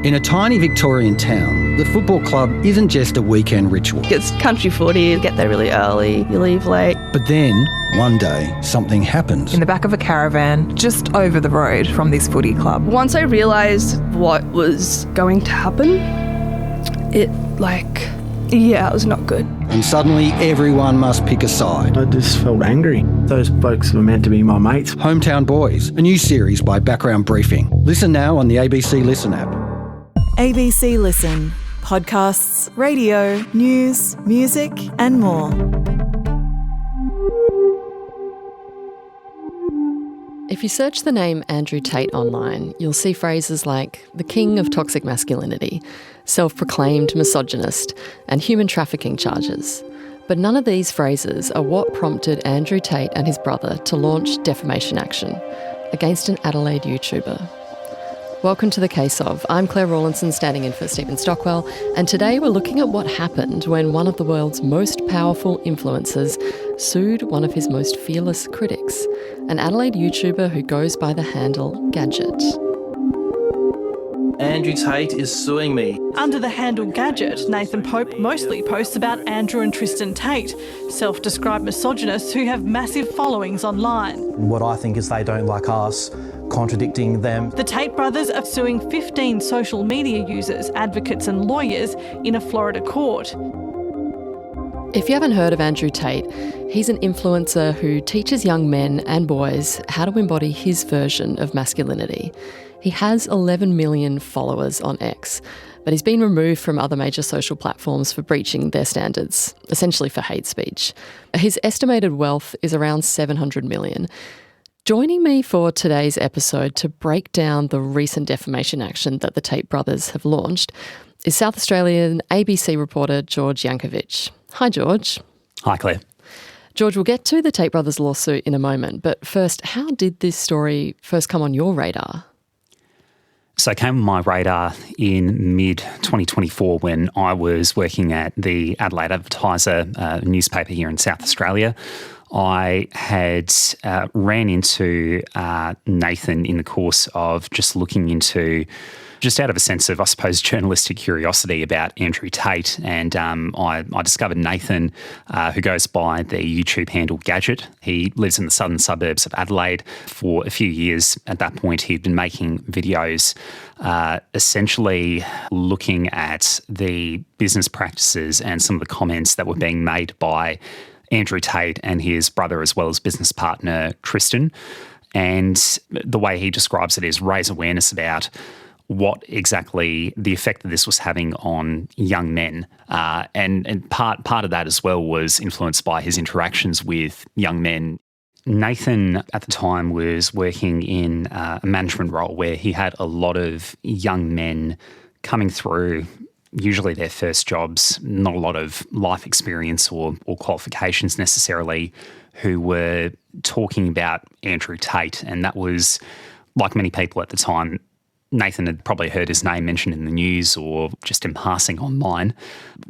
In a tiny Victorian town, the football club isn't just a weekend ritual. It's country footy, you get there really early, you leave late. But then, one day, something happens. In the back of a caravan, just over the road from this footy club. Once I realised what was going to happen, it was not good. And suddenly, everyone must pick a side. I just felt angry. Those blokes were meant to be my mates. Hometown Boys, a new series by Background Briefing. Listen now on the ABC Listen app. ABC Listen. Podcasts, radio, news, music and more. If you search the name Andrew Tate online, you'll see phrases like the king of toxic masculinity, self-proclaimed misogynist, and human trafficking charges. But none of these phrases are what prompted Andrew Tate and his brother to launch defamation action against an Adelaide YouTuber. Welcome to The Case Of. I'm Claire Rawlinson, standing in for Stephen Stockwell, and today we're looking at what happened when one of the world's most powerful influencers sued one of his most fearless critics, an Adelaide YouTuber who goes by the handle Gadget. Andrew Tate is suing me. Under the handle Gadget, Nathan Pope mostly posts about Andrew and Tristan Tate, self-described misogynists who have massive followings online. What I think is they don't like us contradicting them. The Tate brothers are suing 15 social media users, advocates and lawyers in a Florida court. If you haven't heard of Andrew Tate, he's an influencer who teaches young men and boys how to embody his version of masculinity. He has 11 million followers on X, but he's been removed from other major social platforms for breaching their standards, essentially for hate speech. His estimated wealth is around 700 million. Joining me for today's episode to break down the recent defamation action that the Tate brothers have launched is South Australian ABC reporter George Yankovich. Hi, George. Hi, Claire. George, we'll get to the Tate brothers lawsuit in a moment, but first, how did this story first come on your radar? So it came on my radar in mid-2024 when I was working at the Adelaide Advertiser newspaper here in South Australia. I had ran into Nathan in the course of just looking into, just out of a sense of, I suppose, journalistic curiosity about Andrew Tate. And I discovered Nathan, who goes by the YouTube handle Gadget. He lives in the southern suburbs of Adelaide. For a few years at that point, he'd been making videos essentially looking at the business practices and some of the comments that were being made by Andrew Tate and his brother, as well as business partner Tristan. And the way he describes it is raise awareness about what exactly the effect that this was having on young men. And part of that as well was influenced by his interactions with young men. Nathan at the time was working in a management role where he had a lot of young men coming through, usually their first jobs, not a lot of life experience or qualifications necessarily, who were talking about Andrew Tate. And that was, like many people at the time, Nathan had probably heard his name mentioned in the news or just in passing online.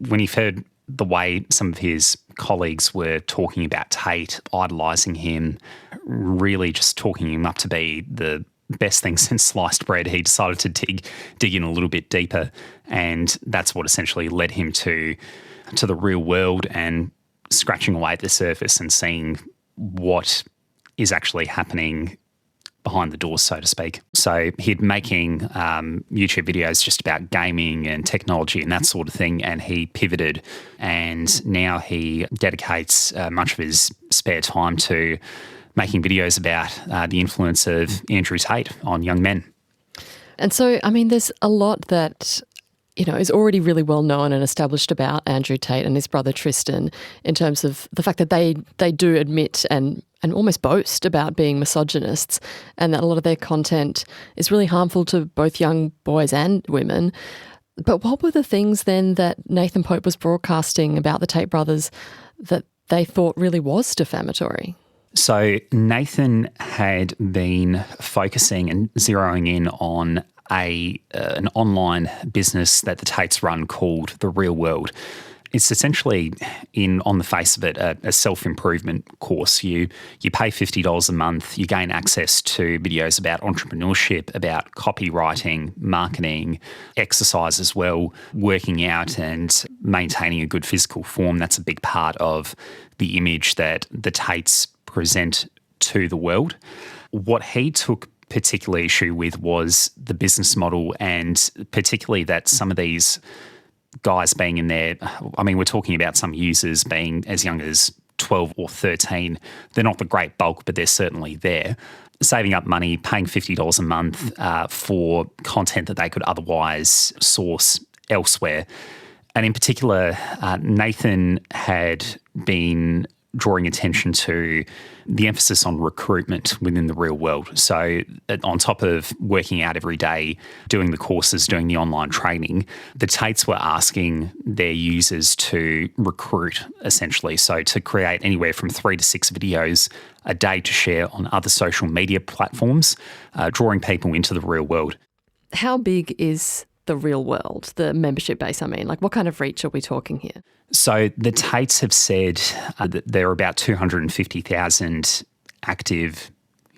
When he heard the way some of his colleagues were talking about Tate, idolising him, really just talking him up to be the best thing since sliced bread, he decided to dig in a little bit deeper, and that's what essentially led him to the real world and scratching away at the surface and seeing what is actually happening behind the doors, so to speak. So he'd making YouTube videos just about gaming and technology and that sort of thing, and he pivoted, and now he dedicates much of his spare time to making videos about the influence of Andrew Tate on young men. And so, I mean, there's a lot that, is already really well known and established about Andrew Tate and his brother Tristan in terms of the fact that they do admit and almost boast about being misogynists, and that a lot of their content is really harmful to both young boys and women. But what were the things then that Nathan Pope was broadcasting about the Tate brothers that they thought really was defamatory? So Nathan had been focusing and zeroing in on an online business that the Tates run called The Real World. It's essentially, on the face of it, a self-improvement course. You pay $50 a month, you gain access to videos about entrepreneurship, about copywriting, marketing, exercise as well, working out and maintaining a good physical form. That's a big part of the image that the Tates present to the world. What he took particular issue with was the business model, and particularly that some of these guys being in there, I mean, we're talking about some users being as young as 12 or 13. They're not the great bulk, but they're certainly there. Saving up money, paying $50 a month for content that they could otherwise source elsewhere. And in particular, Nathan had been drawing attention to the emphasis on recruitment within the real world. So on top of working out every day, doing the courses, doing the online training, the Tates were asking their users to recruit, essentially. So to create anywhere from 3 to 6 videos a day to share on other social media platforms, drawing people into the real world. How big is the real world, the membership base, I mean? Like, what kind of reach are we talking here? So the Tates have said that there are about 250,000 active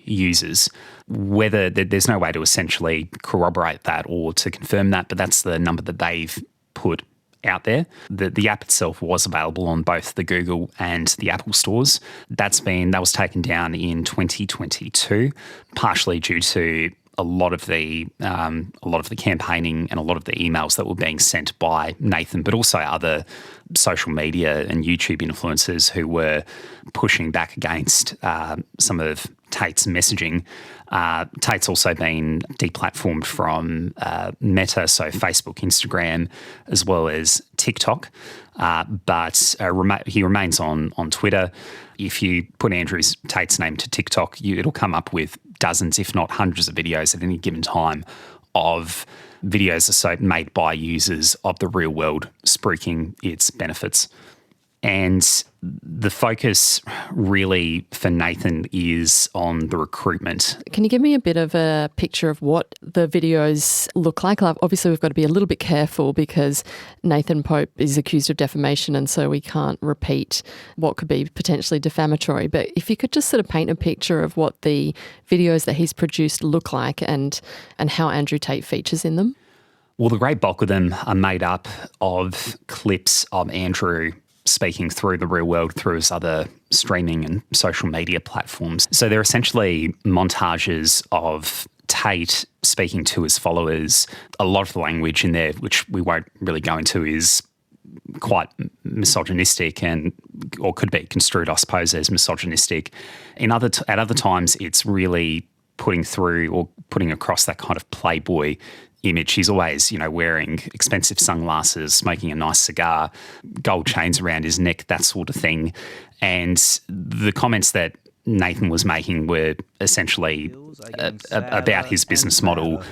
users. Whether there's no way to essentially corroborate that or to confirm that, but that's the number that they've put out there. The app itself was available on both the Google and the Apple stores. That was taken down in 2022, partially due to a lot of the campaigning and a lot of the emails that were being sent by Nathan, but also other social media and YouTube influencers who were pushing back against some of Tate's messaging. Tate's also been deplatformed from Meta, so Facebook, Instagram, as well as TikTok. But he remains on Twitter. If you put Andrew Tate's name to TikTok, it'll come up with dozens, if not hundreds of videos at any given time of videos made by users of the real world, spruiking its benefits. And the focus really for Nathan is on the recruitment. Can you give me a bit of a picture of what the videos look like? Obviously, we've got to be a little bit careful because Nathan Pope is accused of defamation, and so we can't repeat what could be potentially defamatory. But if you could just sort of paint a picture of what the videos that he's produced look like and how Andrew Tate features in them. Well, the great bulk of them are made up of clips of Andrew speaking through the real world through his other streaming and social media platforms. So they're essentially montages of Tate speaking to his followers. A lot of the language in there, which we won't really go into, is quite misogynistic or could be construed, I suppose, as misogynistic. At other times, it's really putting through or putting across that kind of playboy image. He's always, wearing expensive sunglasses, smoking a nice cigar, gold chains around his neck, that sort of thing. And the comments that Nathan was making were essentially about his business model.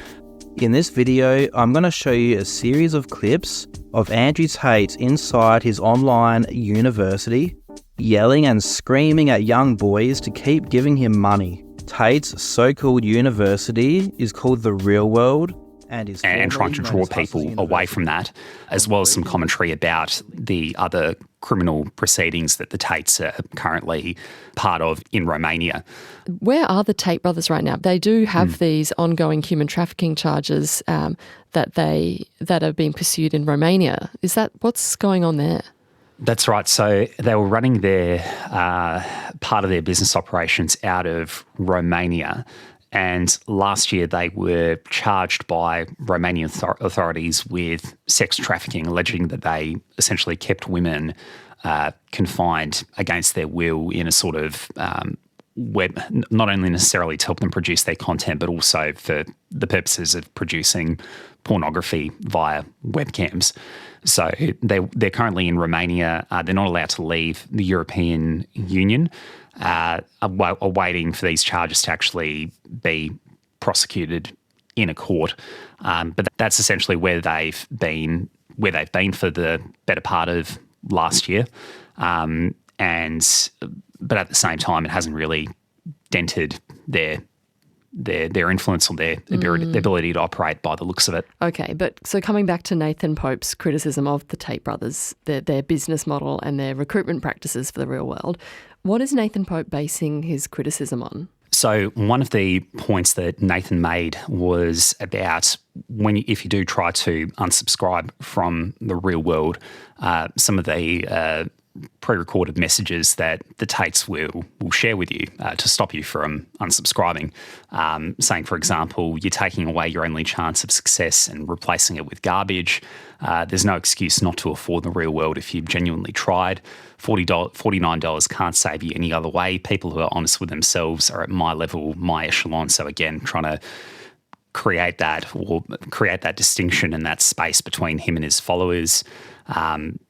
In this video, I'm going to show you a series of clips of Andrew Tate inside his online university, yelling and screaming at young boys to keep giving him money. Tate's so-called university is called The Real World, and trying to draw people away from that, as well as some commentary about the other criminal proceedings that the Tates are currently part of in Romania. Where are the Tate brothers right now? They do have these ongoing human trafficking charges that are being pursued in Romania. Is that what's going on there? That's right. So they were running their part of their business operations out of Romania. And last year they were charged by Romanian authorities with sex trafficking, alleging that they essentially kept women confined against their will in a sort of web, not only necessarily to help them produce their content, but also for the purposes of producing pornography via webcams. So they're currently in Romania. They're not allowed to leave the European Union. Are waiting for these charges to actually be prosecuted in a court. But that's essentially where they've been for the better part of last year. But at the same time, it hasn't really dented their their influence or their ability to operate by the looks of it. Okay, but so coming back to Nathan Pope's criticism of the Tate brothers, their business model and their recruitment practices for the real world, what is Nathan Pope basing his criticism on? So one of the points that Nathan made was about if you do try to unsubscribe from the real world, some of the pre-recorded messages that the Tates will share with you to stop you from unsubscribing, saying, for example, you're taking away your only chance of success and replacing it with garbage. There's no excuse not to afford the real world if you've genuinely tried. $49 can't save you any other way. People who are honest with themselves are at my level, my echelon. So again, trying to create that distinction and that space between him and his followers,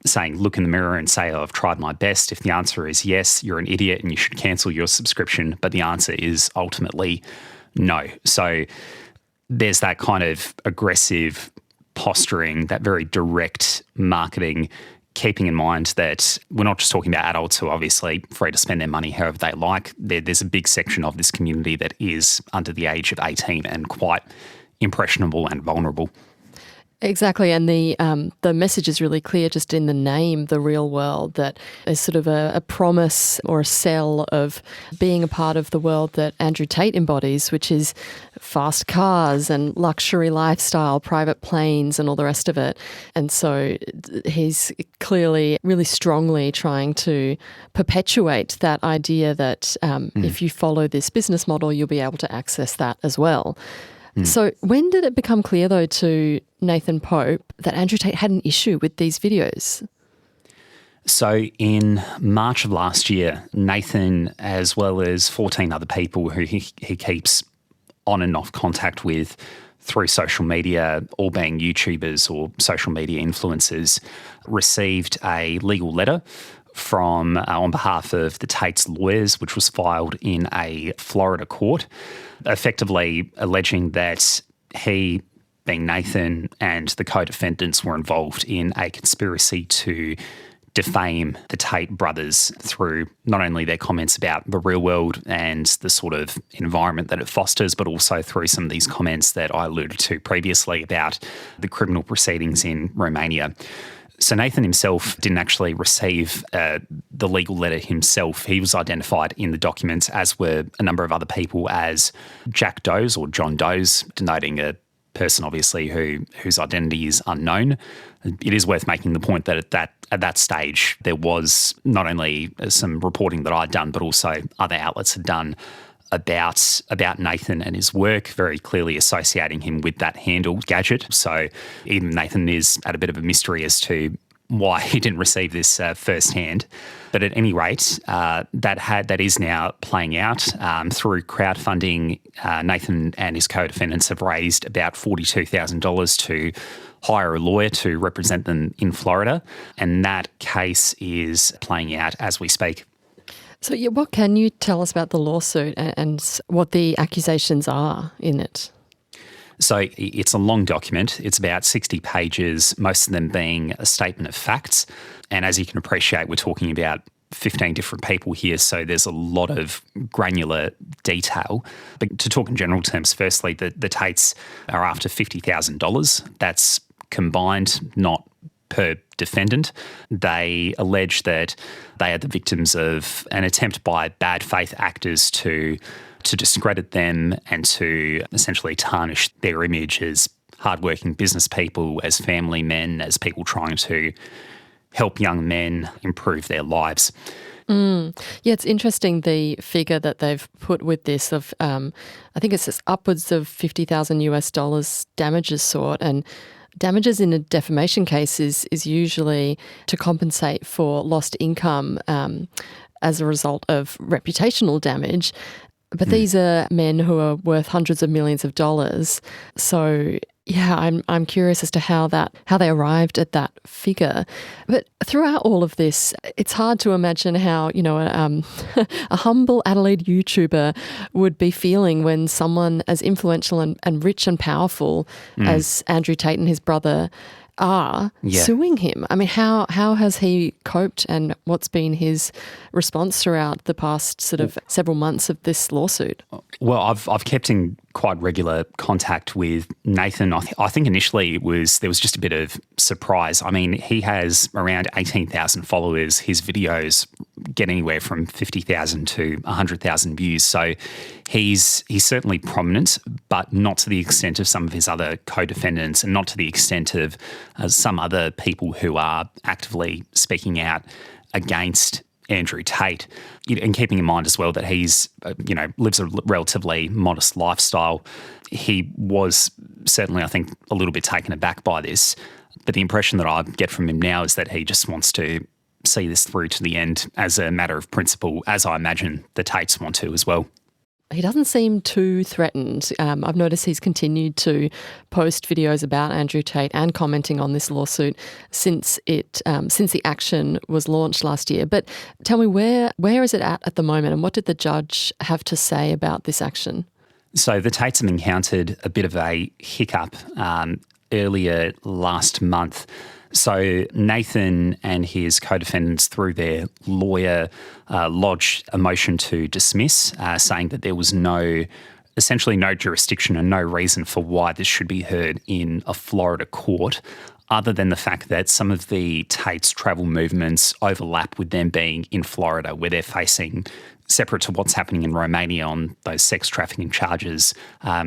saying, look in the mirror and say, oh, I've tried my best. If the answer is yes, you're an idiot and you should cancel your subscription. But the answer is ultimately no. So there's that kind of aggressive posturing, that very direct marketing, keeping in mind that we're not just talking about adults who are obviously free to spend their money however they like. There's a big section of this community that is under the age of 18 and quite impressionable and vulnerable. Exactly, and the message is really clear just in the name, The Real World, that there's sort of a promise or a sell of being a part of the world that Andrew Tate embodies, which is fast cars and luxury lifestyle, private planes and all the rest of it. And so he's clearly really strongly trying to perpetuate that idea that if you follow this business model, you'll be able to access that as well. So when did it become clear, though, to Nathan Pope that Andrew Tate had an issue with these videos? So in March of last year, Nathan, as well as 14 other people who he keeps on and off contact with through social media, all being YouTubers or social media influencers, received a legal letter from on behalf of the Tate's lawyers, which was filed in a Florida court, effectively alleging that he, being Nathan, and the co-defendants were involved in a conspiracy to defame the Tate brothers through not only their comments about the real world and the sort of environment that it fosters, but also through some of these comments that I alluded to previously about the criminal proceedings in Romania. So Nathan himself didn't actually receive the legal letter himself. He was identified in the documents, as were a number of other people, as Jack Doe's or John Doe's, denoting a person obviously whose identity is unknown. It is worth making the point that at that stage there was not only some reporting that I'd done, but also other outlets had done about Nathan and his work, very clearly associating him with that handle, Gadget. So even Nathan is at a bit of a mystery as to why he didn't receive this firsthand. But at any rate, that is now playing out through crowdfunding. Nathan and his co-defendants have raised about $42,000 to hire a lawyer to represent them in Florida, and that case is playing out as we speak. So what can you tell us about the lawsuit and what the accusations are in it? So it's a long document. It's about 60 pages, most of them being a statement of facts. And as you can appreciate, we're talking about 15 different people here, so there's a lot of granular detail. But to talk in general terms, firstly, the Tates are after $50,000. That's combined, not per defendant. They allege that they are the victims of an attempt by bad faith actors to discredit them and to essentially tarnish their image as hardworking business people, as family men, as people trying to help young men improve their lives. Yeah, it's interesting the figure that they've put with this of, I think it's upwards of $50,000 damages sought, and damages in a defamation case is usually to compensate for lost income as a result of reputational damage. But these are men who are worth hundreds of millions of dollars. So yeah, I'm curious as to how they arrived at that figure. But throughout all of this, it's hard to imagine how, a humble Adelaide YouTuber would be feeling when someone as influential and rich and powerful as Andrew Tate and his brother are suing him. I mean, how has he coped, and what's been his response throughout the past sort of several months of this lawsuit? Well, I've kept in quite regular contact with Nathan. I think initially there was just a bit of surprise. I mean, he has around 18,000 followers. His videos get anywhere from 50,000 to 100,000 views. So he's certainly prominent, but not to the extent of some of his other co-defendants, and not to the extent of some other people who are actively speaking out against Andrew Tate. And keeping in mind as well that he's, lives a relatively modest lifestyle. He was certainly, I think, a little bit taken aback by this. But the impression that I get from him now is that he just wants to see this through to the end as a matter of principle, as I imagine the Tates want to as well. He doesn't seem too threatened. I've noticed he's continued to post videos about Andrew Tate and commenting on this lawsuit since the action was launched last year. But tell me, where is it at the moment, and what did the judge have to say about this action? So the Tates have encountered a bit of a hiccup earlier last month. So Nathan and his co-defendants, through their lawyer, lodged a motion to dismiss, saying that there was essentially no jurisdiction and no reason for why this should be heard in a Florida court, other than the fact that some of the Tates' travel movements overlap with them being in Florida, where they're facing, separate to what's happening in Romania on those sex trafficking charges,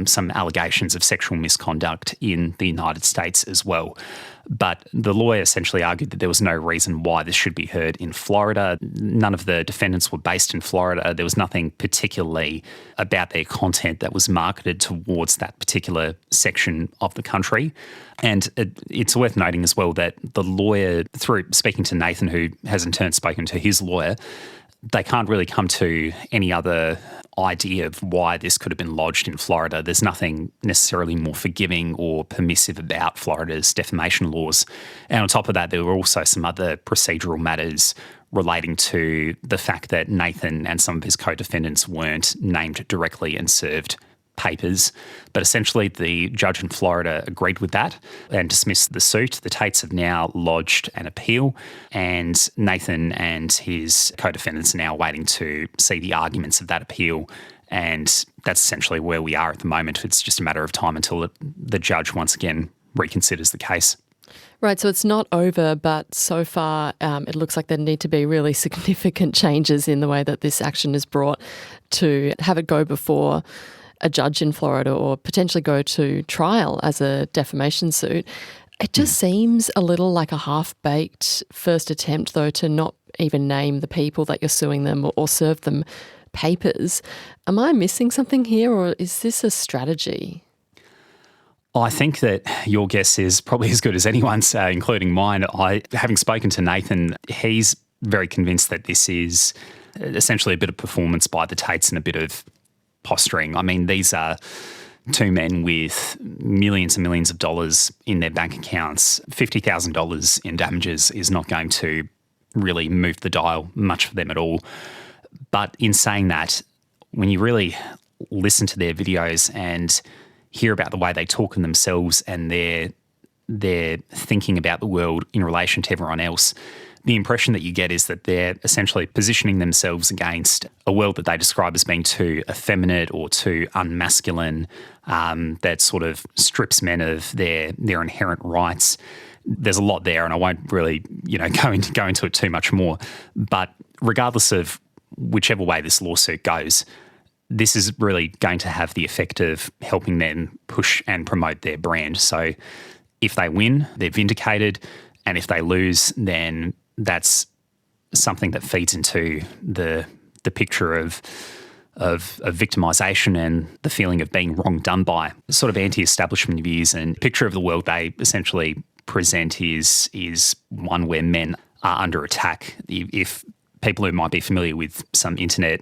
some allegations of sexual misconduct in the United States as well. But the lawyer essentially argued that there was no reason why this should be heard in Florida. None of the defendants were based in Florida. There was nothing particularly about their content that was marketed towards that particular section of the country. And it's worth noting as well that the lawyer, through speaking to Nathan, who has in turn spoken to his lawyer, they can't really come to any other idea of why this could have been lodged in Florida. There's nothing necessarily more forgiving or permissive about Florida's defamation laws. And on top of that, there were also some other procedural matters relating to the fact that Nathan and some of his co-defendants weren't named directly and served papers. But essentially the judge in Florida agreed with that and dismissed the suit. The Tates have now lodged an appeal, and Nathan and his co-defendants are now waiting to see the arguments of that appeal. And that's essentially where we are at the moment. It's just a matter of time until the judge once again reconsiders the case. Right, so it's not over, but so far it looks like there need to be really significant changes in the way that this action is brought to have it go before a judge in Florida or potentially go to trial as a defamation suit. It just seems a little like a half-baked first attempt, though, to not even name the people that you're suing them or serve them papers. Am I missing something here, or is this a strategy? I think that your guess is probably as good as anyone's, including mine. Having spoken to Nathan, he's very convinced that this is essentially a bit of performance by the Tates and a bit of posturing. I mean, these are two men with millions and millions of dollars in their bank accounts. $50,000 in damages is not going to really move the dial much for them at all. But in saying that, when you really listen to their videos and hear about the way they talk in themselves and their thinking about the world in relation to everyone else, the impression that you get is that they're essentially positioning themselves against a world that they describe as being too effeminate or too unmasculine, that sort of strips men of their inherent rights. There's a lot there, and I won't really, go into it too much more. But regardless of whichever way this lawsuit goes, this is really going to have the effect of helping them push and promote their brand. So if they win, they're vindicated, and if they lose, then that's something that feeds into the picture of victimisation and the feeling of being wrong done by. Sort of anti-establishment views and picture of the world they essentially present is one where men are under attack. If people who might be familiar with some internet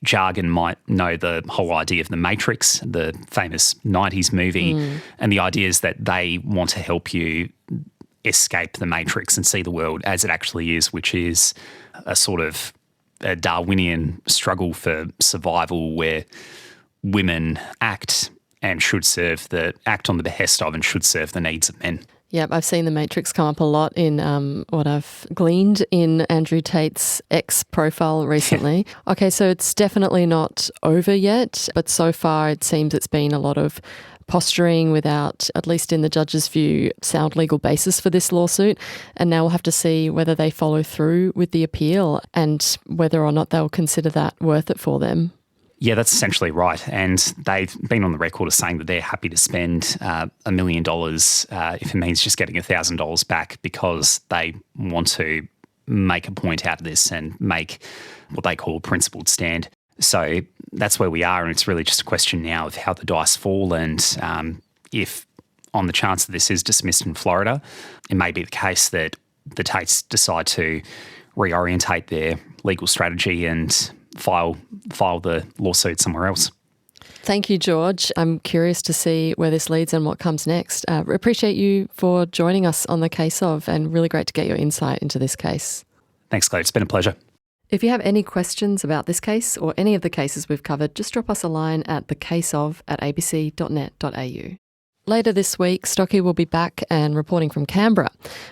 jargon might know the whole idea of the Matrix, the famous 90s movie, and the idea is that they want to help you escape the Matrix and see the world as it actually is, which is a sort of a Darwinian struggle for survival where women act on the behest of and should serve the needs of men. Yep, I've seen the Matrix come up a lot in what I've gleaned in Andrew Tate's X profile recently. Okay, so it's definitely not over yet, but so far it seems it's been a lot of posturing without, at least in the judge's view, sound legal basis for this lawsuit. And now we'll have to see whether they follow through with the appeal and whether or not they'll consider that worth it for them. Yeah, that's essentially right. And they've been on the record as saying that they're happy to spend $1 million if it means just getting $1,000 back, because they want to make a point out of this and make what they call a principled stand. So that's where we are, and it's really just a question now of how the dice fall, and if on the chance that this is dismissed in Florida, it may be the case that the Tates decide to reorientate their legal strategy and file the lawsuit somewhere else. Thank you, George. I'm curious to see where this leads and what comes next. Appreciate you for joining us on the case of, and really great to get your insight into this case. Thanks, Claire. It's been a pleasure. If you have any questions about this case or any of the cases we've covered, just drop us a line at thecaseof@abc.net.au. Later this week, Stocky will be back and reporting from Canberra,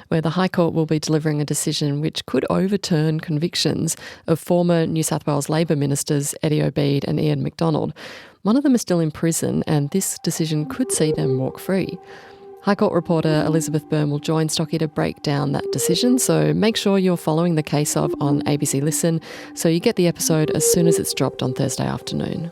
where the High Court will be delivering a decision which could overturn convictions of former New South Wales Labor ministers Eddie Obeid and Ian McDonald. One of them is still in prison, and this decision could see them walk free. High Court reporter Elizabeth Byrne will join Stocky to break down that decision, so make sure you're following The Case Of on ABC Listen so you get the episode as soon as it's dropped on Thursday afternoon.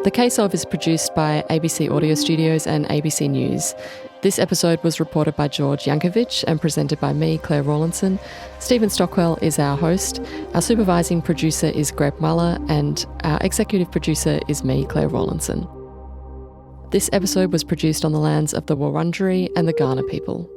The Case Of is produced by ABC Audio Studios and ABC News. This episode was reported by George Yankovich and presented by me, Claire Rawlinson. Stephen Stockwell is our host. Our supervising producer is Greg Muller, and our executive producer is me, Claire Rawlinson. This episode was produced on the lands of the Wurundjeri and the Kaurna people.